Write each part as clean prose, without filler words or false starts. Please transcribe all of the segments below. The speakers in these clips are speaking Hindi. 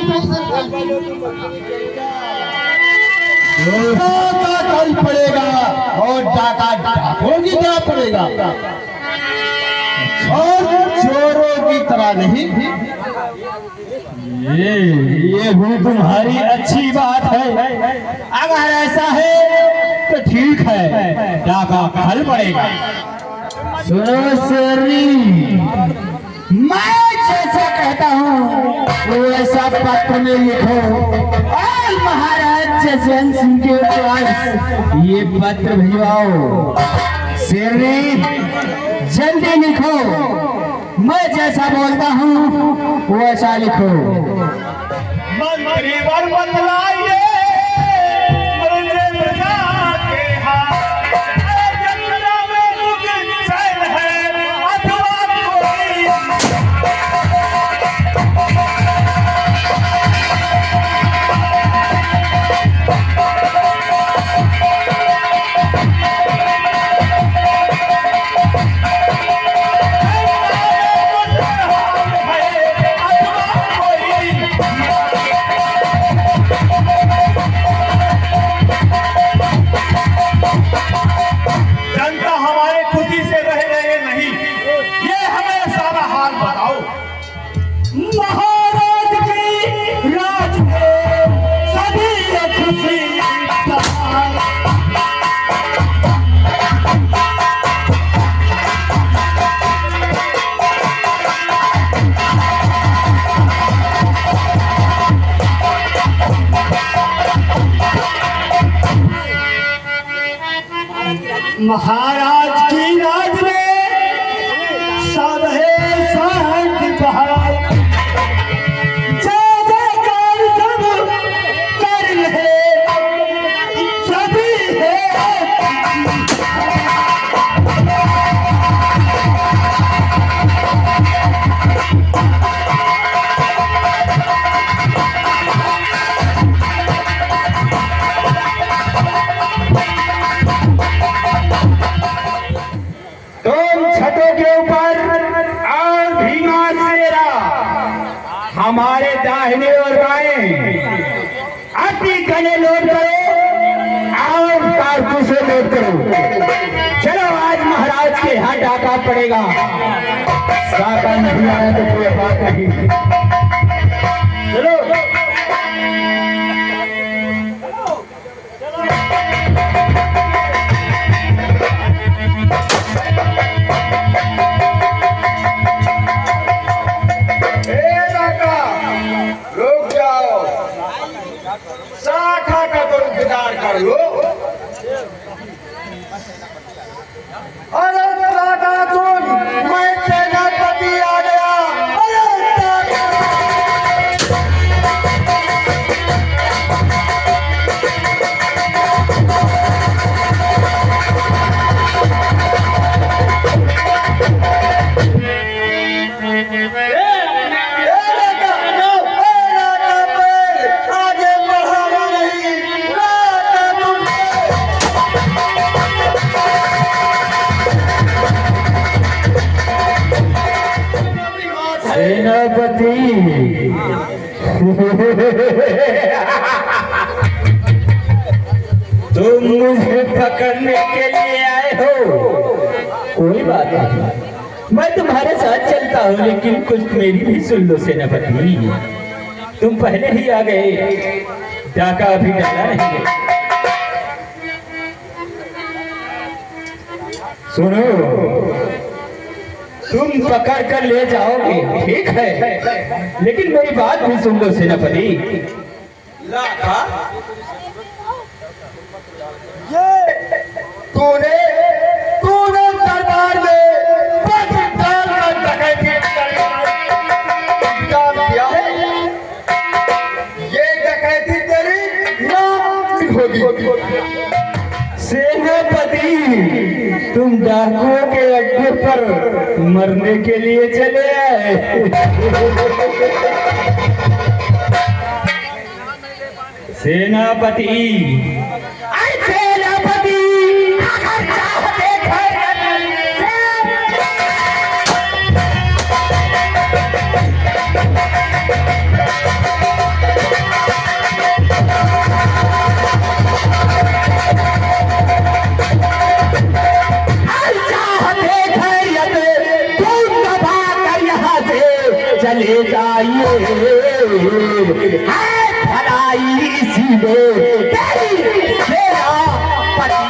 डाका पड़ेगा और डाका डाकों की तरह पड़ेगा और चोरों की तरह नहीं। ये भी तुम्हारी अच्छी बात है। अगर ऐसा है तो ठीक है, डाका कल पड़ेगा। सुनो शेरनी, मैं जैसा कहता हूँ वैसा पत्र में लिखो और महाराज जसवंत सिंह के पास ये पत्र भिजवाओ। शेरनी जल्दी लिखो, मैं जैसा बोलता हूँ वैसा लिखो। मंत्री वर बतलाइए महाराज की राज में सब है शांत बहार, जय जयकार सब कर ले सभी है। हमारे दाहिने और बाएं अपनी गने लोड करो और कारतूसे लोड करो। चलो आज महाराज के यहाँ डाका पड़ेगा। डाका नहीं आया तो कोई बात नहीं। चलो शाखा का तो इंतजार कर लो। अरे दादा सुन, मैं सेनापति आ गया। सेनापति तुम मुझे पकड़ने के लिए आए हो। कोई बात नहीं, मैं तुम्हारे साथ चलता हूँ, लेकिन कुछ मेरी भी सुन लो सेनापति। तुम पहले ही आ गए, डाका अभी डाला नहीं है। सुनो, तुम पकड़ कर ले जाओगे ठीक है, लेकिन मेरी बात भी सुन लो सेनापति। ये तूने दरबार में डकैती किया है। ये डकैती तेरी नाम होगी। सेनापति, तुम डाकुओं के अड्डे पर मरने के लिए चले आए। सेनापति, सेनापति चले जाइए, है भलाई सीधे तेरी सेनापति।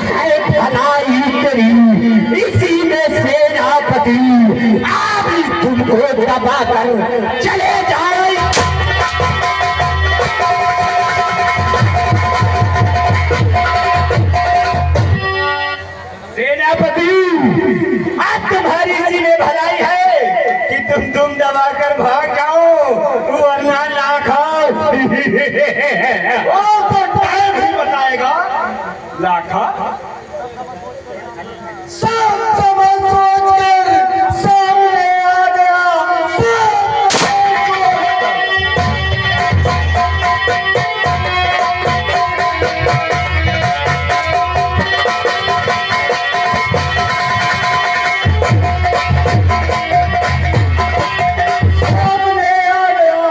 है भलाई तेरी इसी में सेनापति, आप तुमको दबा कर चले जाए। सेनापति, आज तुम्हारी इसी में भलाई है कि तुम दबा कर भाग जाओ, वरना ना खाओ। वो तो टाइम ही बताएगा। लाखा सब समझ सोच कर सामने आ गया। सामने आ गया।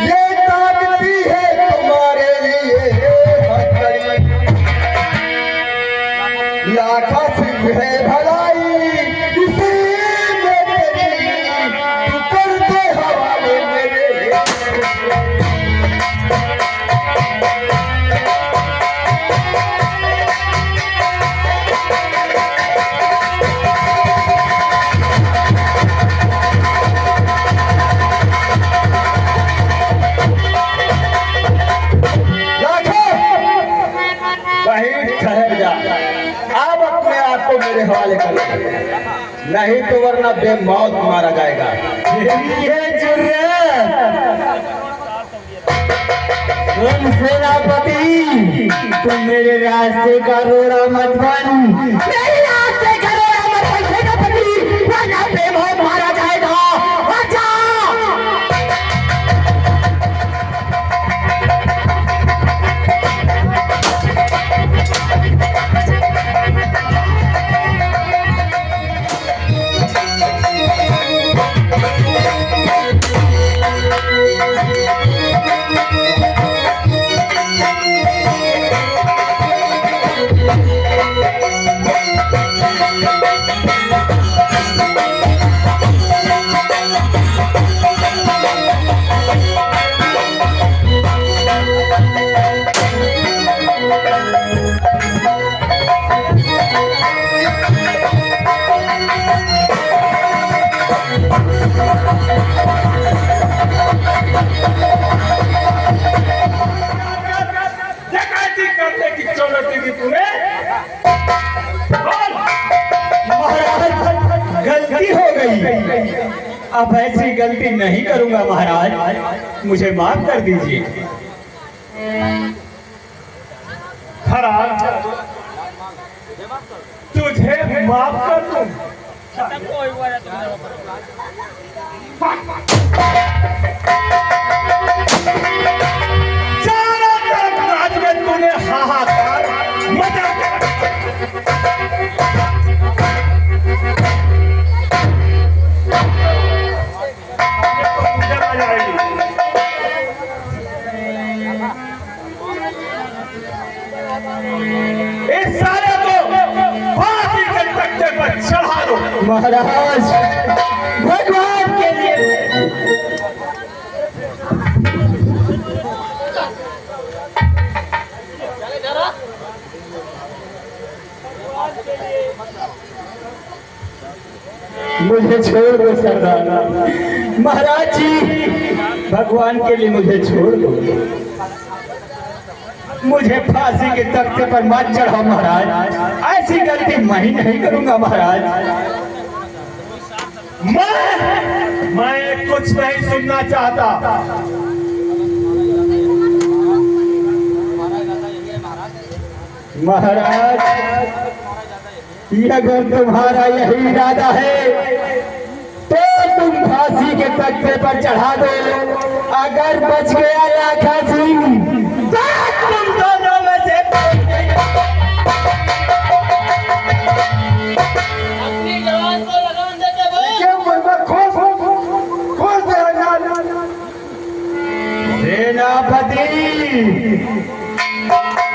ये ताकती है तुम्हारे लिए लाखा सिंह है भलाई इसी में तेरी, तू कर दे हवाले मेरे। वहीं ठहर जा, अब अपने आप को मेरे हवाले कर, नहीं तो वरना बेमौत मारा जाएगा। ये जुर्रत तुम सेनापति, तुम मेरे रास्ते का रोड़ा मत बन, मेरे रास्ते का रोड़ा मत बन सेनापति, वरना बेमौत मारा जाएगा। अच्छा गलती हो गई, अब ऐसी गलती नहीं करूंगा महाराज, मुझे माफ कर दीजिए। खराब तुझे माफ कर दूं। चारों तरफ नाच में तूने हाहाकार मचा इस सारे को फांसी के तख्ते पर चढ़ा दो। महाराज भगवान के लिए मुझे छोड़ दो सरदार। महाराज जी भगवान के लिए मुझे छोड़ दो, मुझे फांसी के तख्ते पर मत चढ़ाओ महाराज, ऐसी गलती मैं ही नहीं करूंगा महाराज। मैं कुछ नहीं सुनना चाहता। महाराज अगर तुम्हारा यही इरादा है तो तुम फांसी के तख्ते पर चढ़ा दो, अगर बच गया लाखा सिंह तो तुम दोनों में से अपनी जवान को लगाम देते सेनापति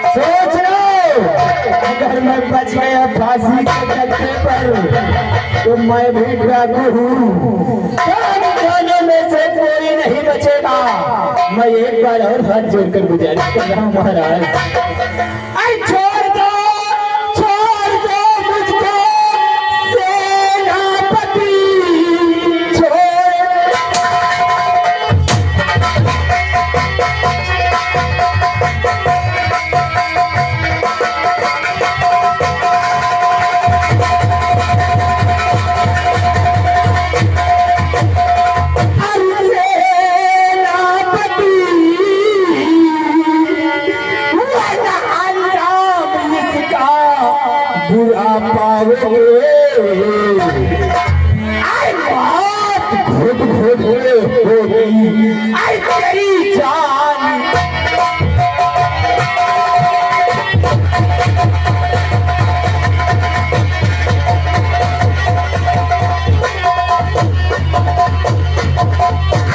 सोच लो, अगर मैं बच गया फांसी के गद्दे पर तो मैं भी डाकू हूँ। दोनों में से कोई नहीं बचेगा। मैं एक बार और हाथ जोड़कर गुजारिश कर रहा हूँ महाराज, अरे छोड़ दो मुझको सेनापति, बुरा पाओगे। आई बात घुट होगी, आई तेरी जान।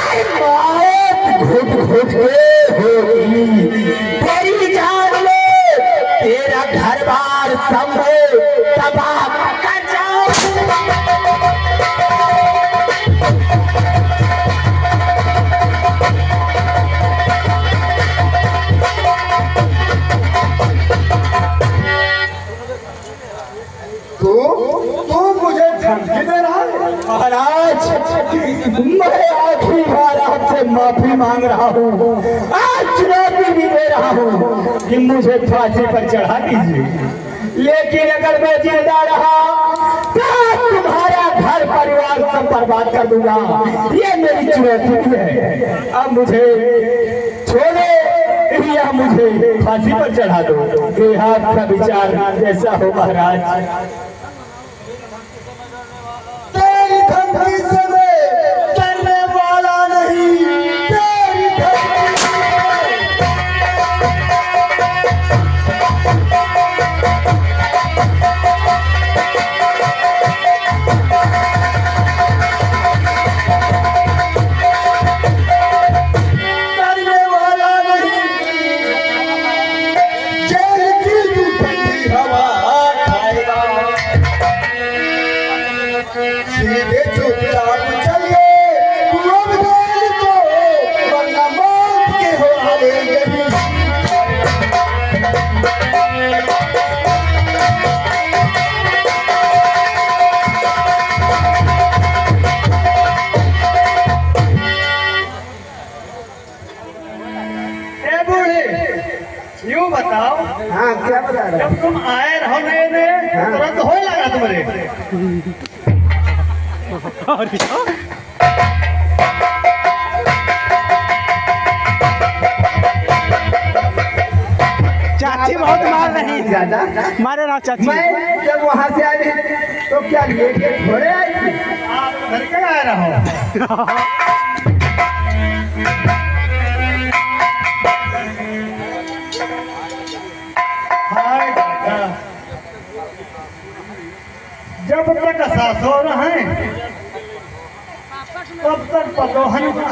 आई बात घुट होगी, तेरी जान में तेरा घर बार सब तबाह कर जाओ। तू मुझे धमकी दे रहा है? महाराज, मैं आखिरी बार आपसे माफी मांग रहा हूँ, आज चुनौती भी दे रहा हूँ कि मुझे फांसी पर चढ़ा दीजिए, लेकिन अगर मैं जिंदा रहा तो तुम्हारा घर परिवार सब बर्बाद कर दूंगा। ये मेरी चुनौती भी है। अब मुझे छोड़ो या मुझे फांसी पर चढ़ा दो, ये आपका विचार जैसा हो महाराज। तेरी धमकी से मैं डरने वाला नहीं। तेरी धमकी डरने वाला नहीं। जेल की तू ठंडी हवा खाएगा। सीधे चुपचाप चलिए, तू अब जेल को, वरना मौत के हवाले यही। ए बूढ़े, यूं बताओ, हाँ, क्या बता रहे जब तुम आए रहो नए नए तुरंत हो लगा तुम्हारे? चाची बहुत मार रही है, ज्यादा मारे रहो चाची। मैं जब वहां से आए तो क्या लेके थोड़े आई थी? आप घर के आए रहो। हाय दादा, जब तक सासुर हैं तब तक पतोहन का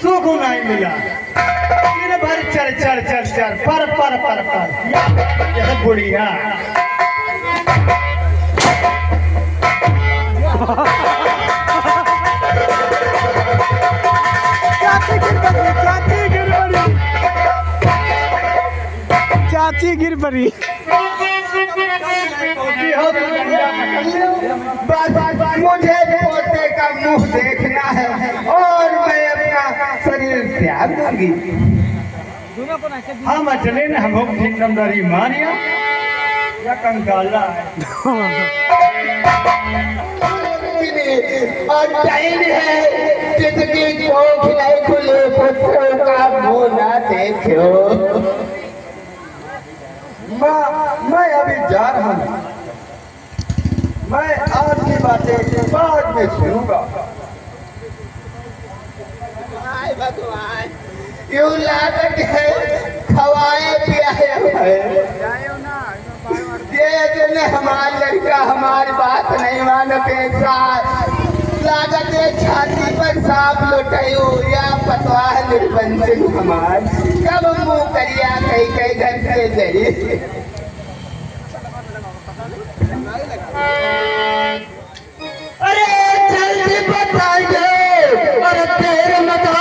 सुख नहीं मिला। दिन भर चर चर चर चर पर यह बुढ़िया चाची गिर पड़ी। हो तो गंगा पकड़ लो। बस मुझे पोते का मुंह देखना है और मैं अपना शरीर त्याग दूंगी। हम अचले न हम ठीक नमदारी मारिया या कंकाला और टाइम है जिंदगी को खिलाई खुले पुत्रों का मुंह ना देखो। मैं अभी जा रहा हूँ। मैं आपकी बातें बाद में सुनूंगा। हाय भगवान, यूं लागत है खवाए पियाए हुए। ये दिन हमारा लड़का हमारी बात नहीं मानते, साथ लागत है छाती पर सांप लुटायो या पतवाह निर्बंधन हमार कब मुंह करिया कई कई घर से जरी अरे जल्दी बताइए और तेरे मदद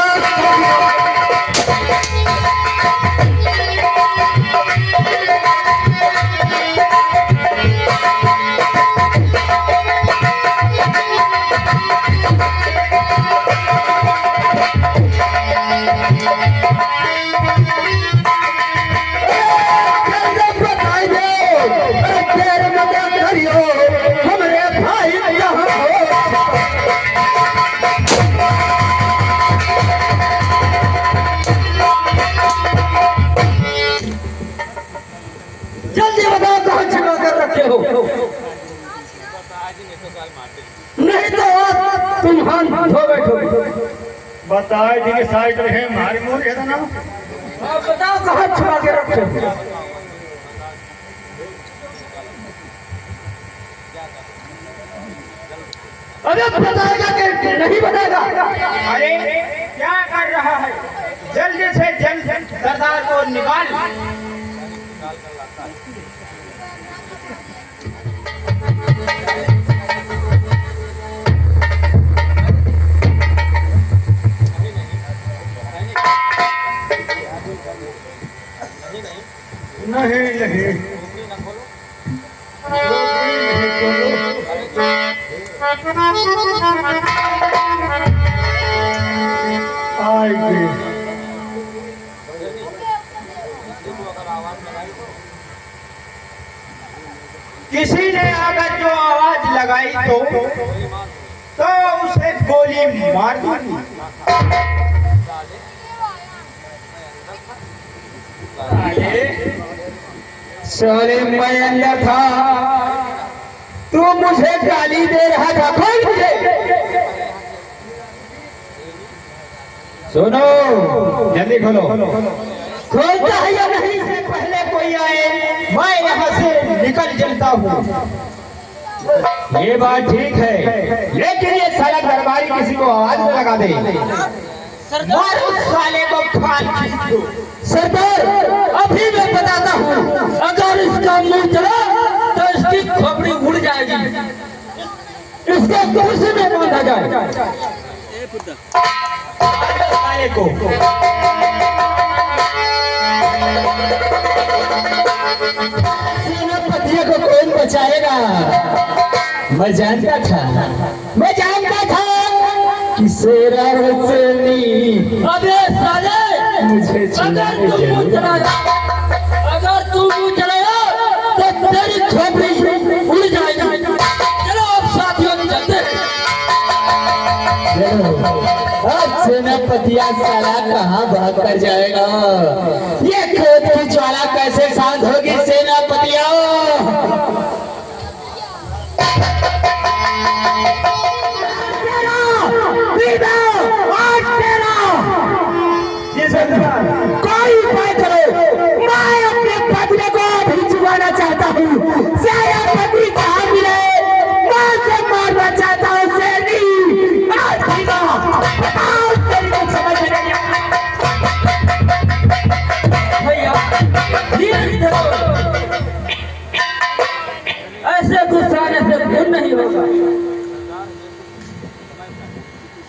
नहीं तो तुम हाथ धो बैठो। बताए जी के साइड रहे हमारे मुंह है ना बताओ कहाँ छुपा के रखे हो? अरे बताएगा कि नहीं बताएगा? अरे क्या कर रहा है? जल्दी से जल्द सरदार को निकाल। नहीं नहीं आएंगे किसी ने अगर जो आवाज लगाई तो उसे गोली मार दूंगी। साले मैं अंदर था, तू मुझे गाली दे रहा था। खोल मुझे। सुनो, जल्दी खोलो। खोलता है या नहीं? पहले कोई आए, मैं यहाँ से निकल चलता हूँ। ये बात ठीक है, लेकिन ये साला दरबारी किसी को आवाज न लगा दे। मार उस साले को खाल खींच दो। सरदार अभी मैं बताता हूँ, अगर इसका मुंह चला तो इसकी खोपड़ी उड़ जाएगी, इसको कुर्सी में बांधा जाए। साले को सेनापति को कौन बचाएगा? मैं जानता था कि शेरावतनी। अबे साले, मुझे अगर तू मुंह चलाया तो तेरी खोपड़ी उड़ जाएगी। चलो अब साथियों चलते। अब सेनापतिया साला कहाँ भाग कर जाएगा? ये क्रोध की ज्वाला कैसे शांत होगी सेनापतिया? कोई उपाय करो, मैं अपने पत्नी को अभी छुड़ाना चाहता हूँ। सेनापति कहाँ मिले? मैं उसे मारना चाहता हूँ। ऐसे गुस्साने से फिर नहीं होगा।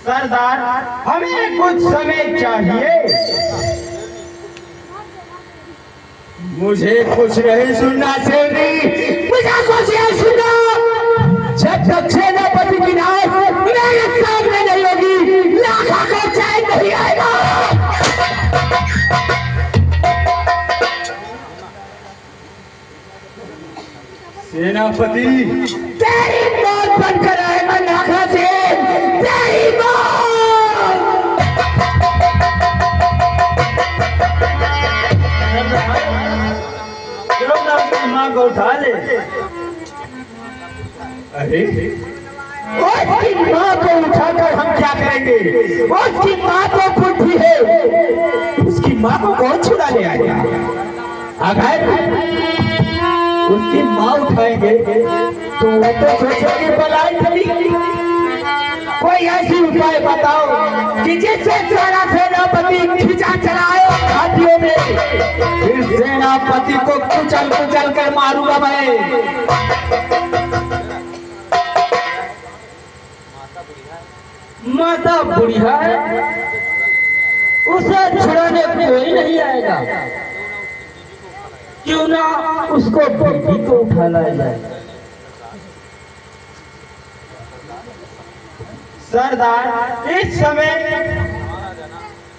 सरदार, हमें कुछ समय चाहिए। मुझे कुछ नहीं सुनना सेनी, मुझे कुछ नहीं सुनना। जब तक सेनापति की नाव मेरे सामने नहीं होगी, लाखा को चैन नहीं आएगा। सेनापति तेरी मौत बनकर आएगा नाखा से, तेरी मौत। चलो ना अपनी माँ को उठा ले। अरे उसकी माँ को उठाकर हम क्या करेंगे? उसकी माँ तो बुद्धि है, उसकी माँ को कौन छुड़ा ले आएगा? अगर उसकी माँ उठाएंगे तो वो तो सोचेंगे बलाई चली, कोई ऐसी उपाय बताओ कि जिससे सारा सेनापति खिंचा चलाए हाथियों में, फिर सेनापति को कुचल कुचल कर मारूंगा मैं। माता बुढ़िया है, उसे छुड़ाने कोई नहीं आएगा, क्यों ना उसको बेटी को उठा लाया जाए। सरदार, इस समय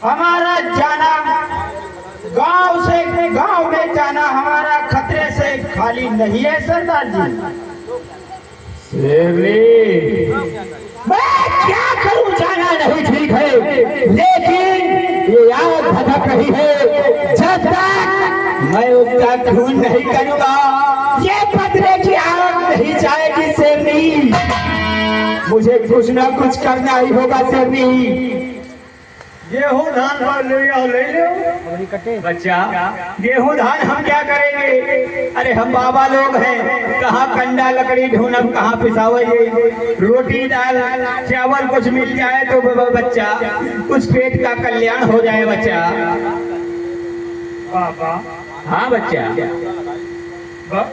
हमारा जाना गांव में जाना हमारा खतरे से खाली नहीं है सरदार जी। मैं क्या करूं, जाना नहीं ठीक है, लेकिन ये याद भटक रही है, जब तक मैं उसका खून नहीं करूंगा ये बदले की आग नहीं जाएगी शेरनी। मुझे कुछ ना कुछ करना ही होगा शेरनी। गेहूं धान ले लो बच्चा, गेहूं धान हम क्या करेंगे? अरे हम बाबा लोग हैं, कहाँ कंडा लकड़ी ढूंढब, कहाँ पिसावे, रोटी दाल चावल कुछ मिल जाए तो बच्चा कुछ पेट का कल्याण हो जाए बच्चा। बाबा हाँ बच्चा।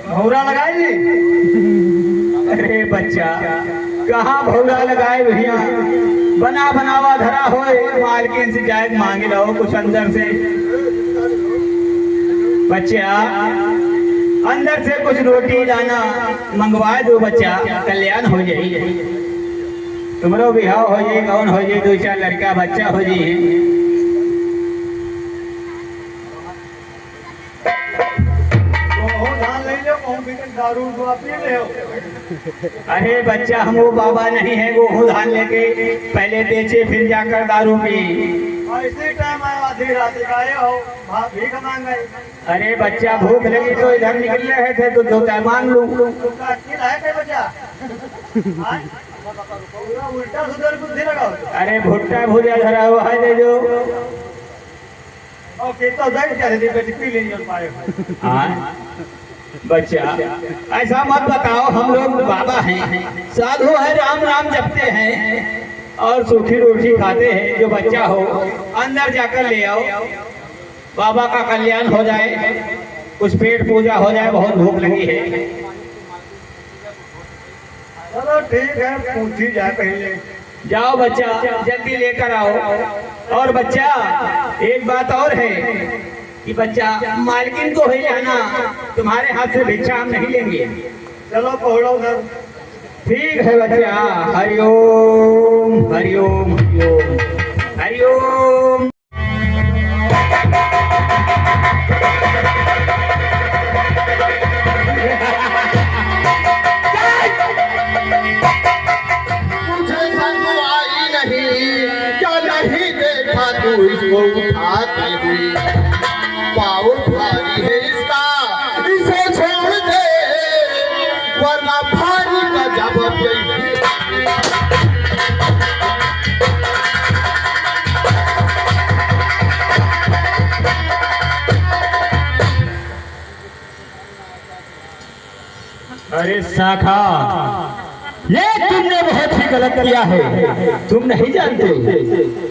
भौरा लगाए। अरे बच्चा, कहाँ भौरा लगाए भैया, बना बनावा धरा होए, मालकिन से जायज मांगे लो कुछ अंदर से। बच्चा, अंदर से कुछ रोटी दाना मंगवा दो बच्चा, कल्याण हो जाए, तुम्हारो बिहाव हो जाए, कौन हो जाए, दो चार लड़का बच्चा हो जाए। दारू पी ले। अरे बच्चा, हम वो बाबा नहीं है वो धान लेके पहले बेचे फिर जाकर दारू पी। इसी टाइम आधी रात आए हो, भीख मांग गए। अरे बच्चा, भूख लगी तो इधर निकल रहे थे तो दो चार मांग लूं। बच्चा उल्टा सुधर बुद्धि लगाओ। अरे भुट्टा भुजा धरा हुआ है, दे दो। तो पी ले पाए। बच्चा, ऐसा मत बताओ, हम लोग बाबा हैं, साधु है, राम राम जपते हैं और सूखी रोटी खाते हैं। जो बच्चा हो अंदर जाकर ले आओ, बाबा का कल्याण हो जाए, कुछ पेट पूजा हो जाए, बहुत भूख लगी है। चलो ठीक है, पूछी जाए पहले। जाओ बच्चा, जल्दी लेकर आओ। और बच्चा, एक बात और है कि बच्चा, मालकिन को ही जाना, तुम्हारे हाथ से भिक्षा हम नहीं लेंगे। चलो पहुँचो सर। ठीक है बच्चा। हरिओम हरिओम हरिओम हरिओम। मुझे संग आई नहीं, क्या नहीं देखा तू इसको उठाते हुए, पाँव भारी है इसका, इसे छोड़ दे वरना भारी का जवाब यही। अरे शाखा, ये तुमने बहुत ही गलत किया है। तुम नहीं जानते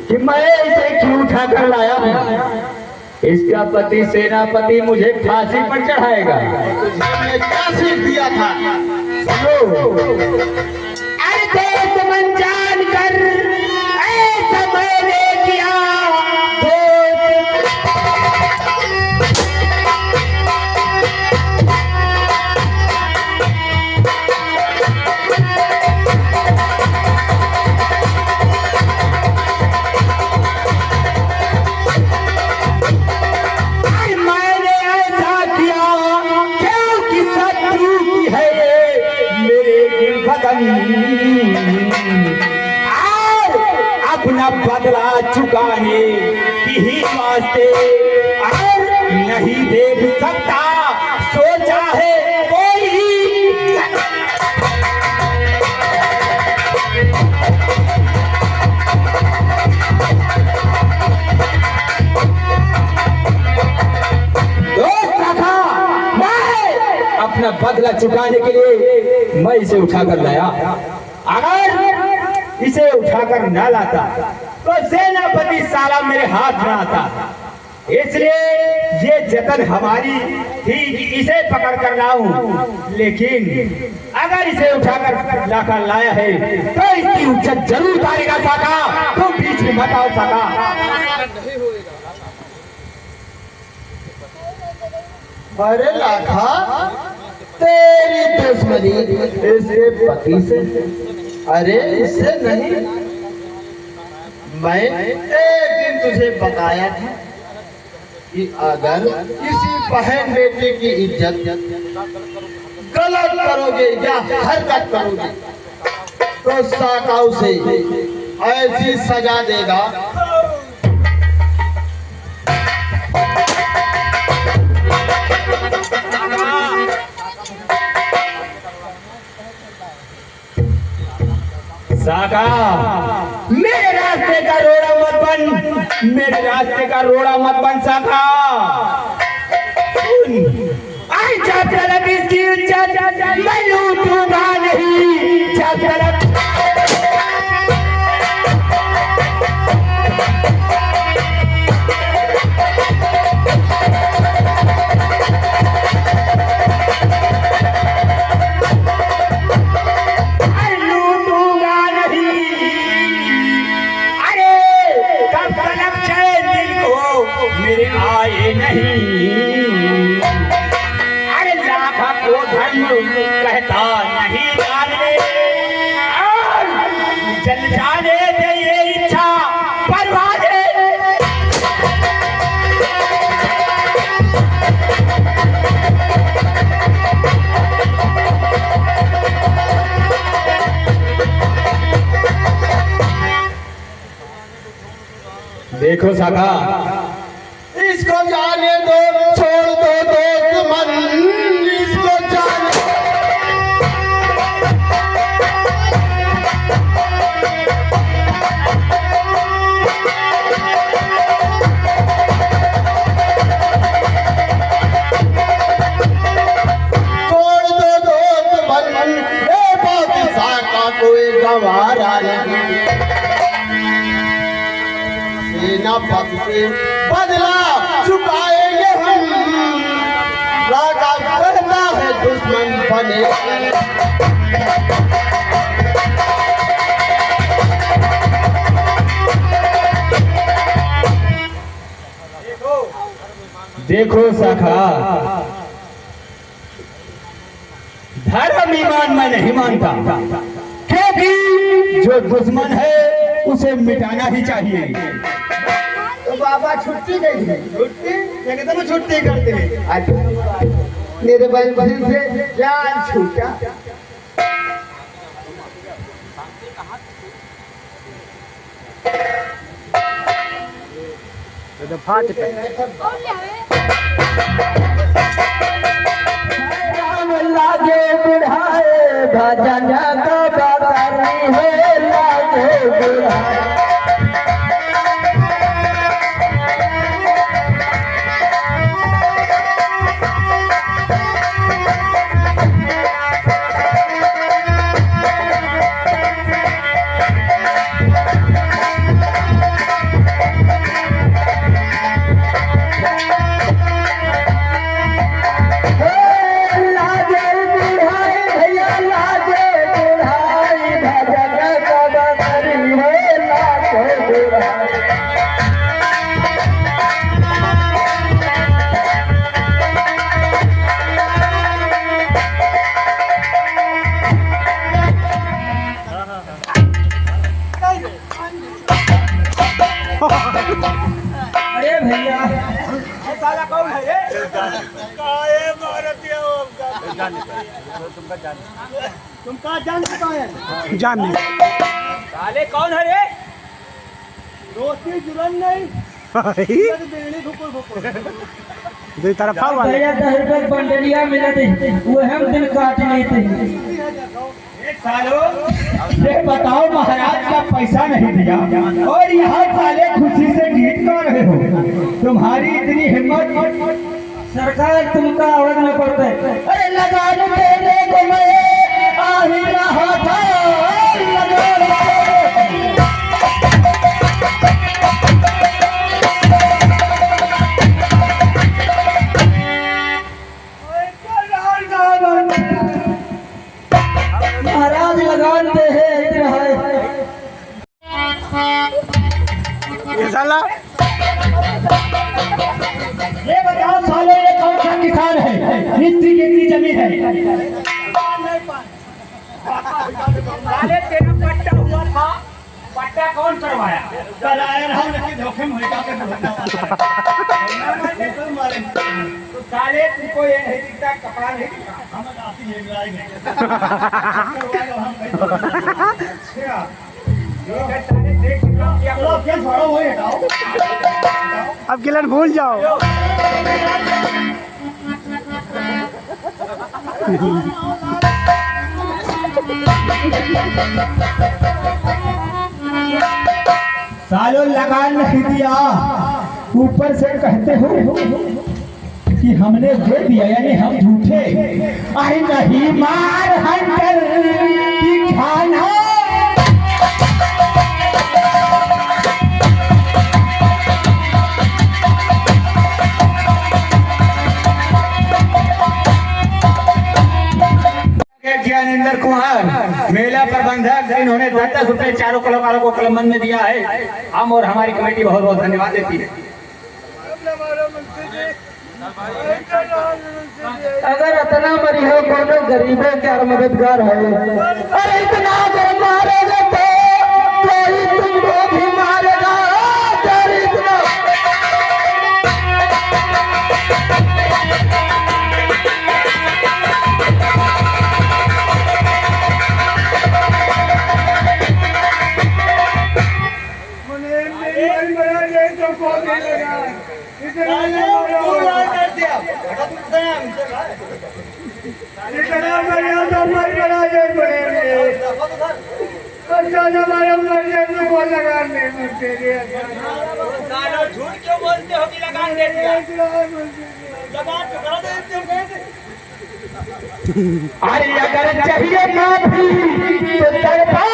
कि मैं इसे क्यों उठा कर लाया हूँ। इसका पति सेनापति मुझे फांसी पर चढ़ाएगा। तुझे क्या सीख दिया था? अरे देश मन जान कर ऐसा मैंने किया। अपना बदला चुकाने की ही वास्ते और नहीं देख सकता सोचा है कोई। दोस्त रखा, मैं अपना बदला चुकाने के लिए मैं इसे उठा कर लाया। अगर इसे उठाकर न लाता तो सेनापति साला मेरे हाथ में आता। इसलिए ये जतन हमारी थी कि इसे पकड़ कर लाऊं, लेकिन अगर इसे उठाकर लाकर लाया है तो इसकी उज्जत जरूर उतारेगा साका। तुम बीच में मत आओ साका। अरे लाखा, तेरी दुश्मनी इसके पति से, अरे इससे नहीं। मैं एक दिन तुझे बताया था कि अगर किसी बहन बेटे की इज्जत गलत करोगे या हरकत करोगे तो साका उसे ऐसी सजा देगा। साका, मेरे रास्ते का रोड़ा मत बन, मेरे रास्ते का रोड़ा मत बन साका। आई जब तक इसकी इज्जत मैं लूटूंगा नहीं, जब तक मेरे आए नहीं। अरे लाखा को धर्म कहता नहीं जाने, चल जाने दे ये इच्छा परवाने। देखो साका, इसको जाने दो, छोड़ दो दोस्त मन, इसको जाने छोड़ दो दोस्त मन, ए बाकी साका कोई गवारा नहीं। सेनापति से बदला चुकाएंगे हम, राजा कहता है दुश्मन बने। देखो साखा, धर्म ईमान मैं नहीं मानता, क्योंकि जो दुश्मन है उसे मिटाना ही चाहिए। तो बाबा छुट्टी नहीं है, छुट्टी एकदम छुट्टी करते हैं। मेरे बंधन से जान छूटा। लागे बुढ़ाए भजन का बकरी है, लागे बुढ़ाए अरे भैया, ये साला कौन है रे? तुम कहाँ जान सकता है? जान नहीं साले कौन है रे? दोस्ती जुड़न नहीं, देनी भुकुर भुकुर। दो तरफा वाले भैया 10 रुपए बंडलिया मिलत है, वो हम दिन काट लेते हैं। सालो, ये बताओ महाराज का पैसा नहीं दिया और यहाँ साले खुशी से गीत गा रहे हो, तुम्हारी इतनी हिम्मत? सरकार तुमका आवाज न पड़ता है। अरे लगान तेरे को मैं आ ही रहा था, लगान तेरे है। साले तेरा पट्टा हुआ था, पट्टा कौन करवाया? कराया हम लेकिन धोखे में होगा के तो साले तुमको ये नहीं दिखता, कपाल नहीं दिखता। हम आती है लड़ाई में ठीक है, साले देख चुका क्या चलो क्या छोड़ो वो हटाओ अब गिलन भूल जाओ। सालों लगान नहीं दिया, ऊपर से कहते हो कि हमने दे दिया, यानी हम झूठे। अरे नहीं मार हंटर की खाना। ज्ञानेंद्र कुमार मेला प्रबंधक, इन्होंने 10 रुपए चारों कलाकारों को कलमबंद में दिया है। हम और हमारी कमेटी बहुत बहुत धन्यवाद देती है। अगर इतना मरी हो कोनो गरीबों के मददगार है, अरे इतना अगर मारेगा तो कोई तुमको भी मारेगा। अरे इतना झूठ क्यों बोलते हो कि लगान दे दिया? लगान तो करा देते हो कैसे? अरे अगर चाहिए माफी तो दरबार।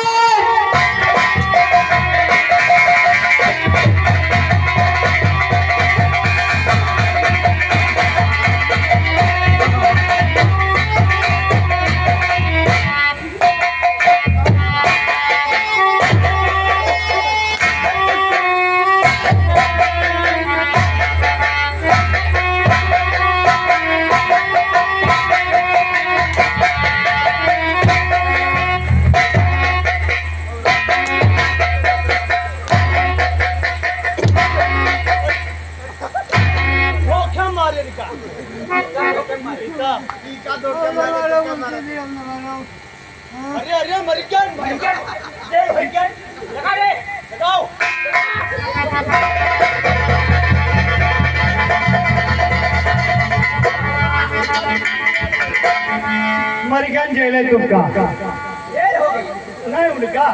अरे अरे मरिकन लगा रे लगाओ। मरिकन जेल है तुमका ये हो गई। नहीं उनका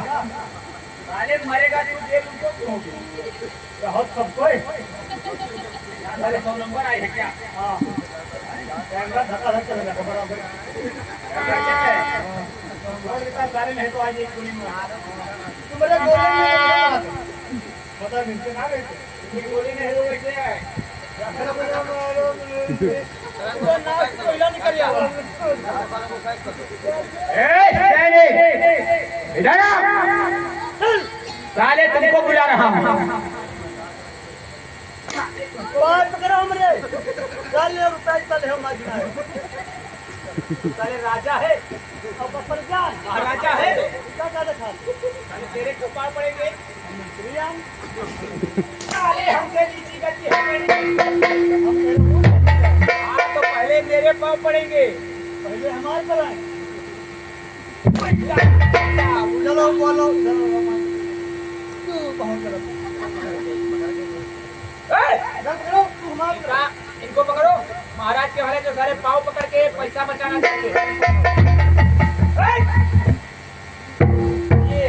साले मरेगा तो जेल उनको क्यों होगी? बहुत सब कोई साले 100 नंबर आई है क्या? हाँ कैमरा धक्का धक्का लगा बराबर सारे नहीं तो आज एक गोली में तुम्हारे गोली में पता मिलते ना गए एक गोली नहीं तो कैसे आए? निकल जाओ। इधर आ। साले तुमको बुला रहा हूँ। बात करो हमरे साले रुपए चल है माजना है। साले राजा है अब प्रजान महाराजा है। क्या क्या देखा साले तेरे को पार पड़ेंगे। रियान साले हमसे नीची गति है। आप तो पहले मेरे पाँव पड़ेंगे। पहले हमारे पर आए। चलो बोलो तू बहुत गलत तू हमारे पर आए। इनको पकड़ो। महाराज के वाले जो सारे पाँव पकड़ के पैसा बचाना चाहिए। ये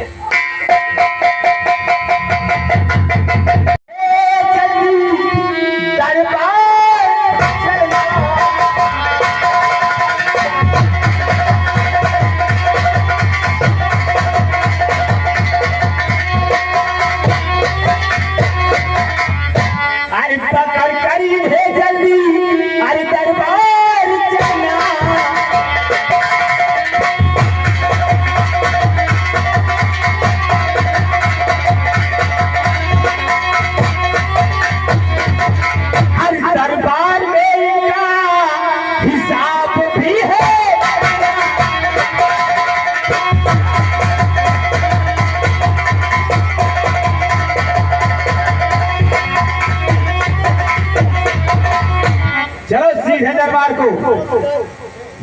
है दरबार को,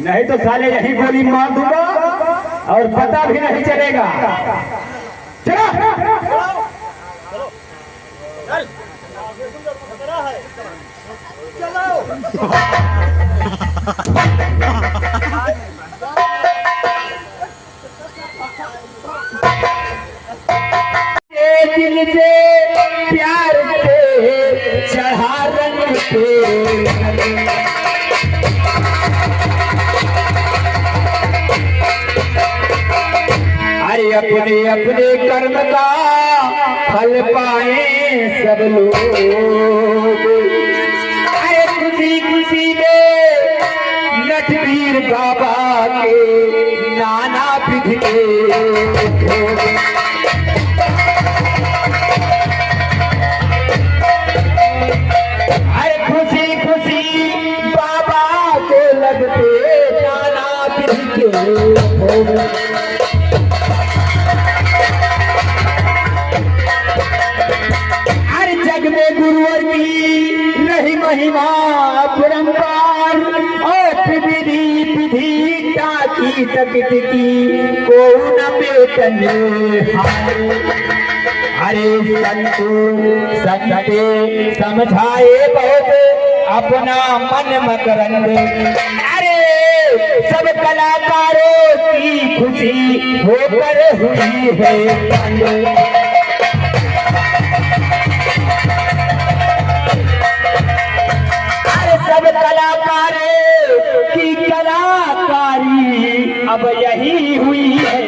नहीं तो साले यहीं गोली मार दूंगा और पता भी नहीं चलेगा। चलो चल खतरा है चलो दिल से प्यार से चढ़ा रंग पे अरे अपने अपने कर्म का फल पाए सब लोग। अरे खुशी खुशी में नटवीर बाबा के नाना विधि के खुशी खुशी बाबा को लगते नाना विधि के हर जग में गुरुवर की रही महिमा परंपार और विधि विधि टाकी तकित की को न बेतन अरे संते समझाए बहुत अपना मन मकरंद। अरे सब कलाकारों की खुशी होकर हुई है। अरे सब कलाकारों की कलाकारी अब यही हुई है।